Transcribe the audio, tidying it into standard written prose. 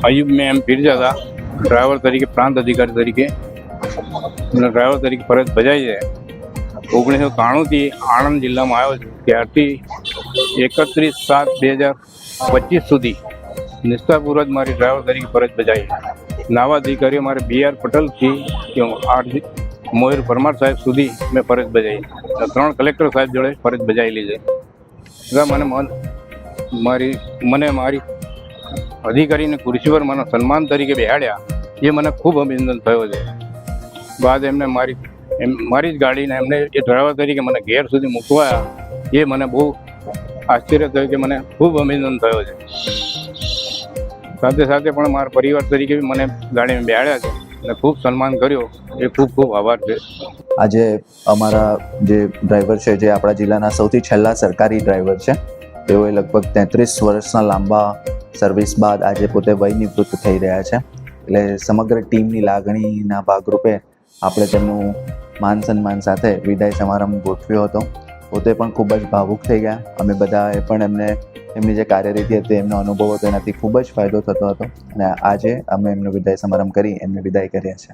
अयूब में M Pirzada driver तरीके प्रांत अधिकारी तरीके ड्राइवर तरीके फरज बजाई है। 1993 आणंद जिला में आयो त्यारथी 31/7/2025 सुधी निष्ठापूर्वक मारी ड्राइवर तरीके फरज बजाई। नवा अधिकारी हमारे BR पटेल थी मोहिर परमार साहेब सुधी मैं फरज बजाई। 3 कलेक्टर साहेब जोड़े फरज बजाई लीजे। મને મારી અધિકારીને ખુરશી પર મને સન્માન તરીકે બેહાડ્યા એ મને ખૂબ અભિનંદન થયો છે। બાદ એમને મારી જ ગાડીને એમને એ ડ્રાઈવર તરીકે મને ઘેર સુધી મૂકવાયા એ મને બહુ આશ્ચર્ય થયું કે મને ખૂબ અભિનંદન થયો છે। સાથે સાથે પણ મારા પરિવાર તરીકે બી મને ગાડીમાં બેહાડ્યા છે અને ખૂબ સન્માન કર્યો એ ખૂબ ખૂબ આભાર છે। આજે અમારા જે ડ્રાઈવર છે જે આપણા જિલ્લાના સૌથી છેલ્લા સરકારી ડ્રાઈવર છે તેઓએ લગભગ 33 વર્ષના લાંબા સર્વિસ બાદ આજે પોતે વય નિવૃત્ત થઈ રહ્યા છે। એટલે સમગ્ર ટીમની લાગણીના ભાગરૂપે આપણે તેમનું માન સન્માન સાથે વિદાય સમારંભ ગોઠવ્યો હતો। પોતે પણ ખૂબ જ ભાવુક થઈ ગયા। અમે બધાએ પણ એમની જે કાર્યરીતિ હતી એમનો અનુભવ હતો એનાથી ખૂબ જ ફાયદો થતો હતો અને આજે અમે એમનો વિદાય સમારંભ કરી એમને વિદાય કર્યા છે।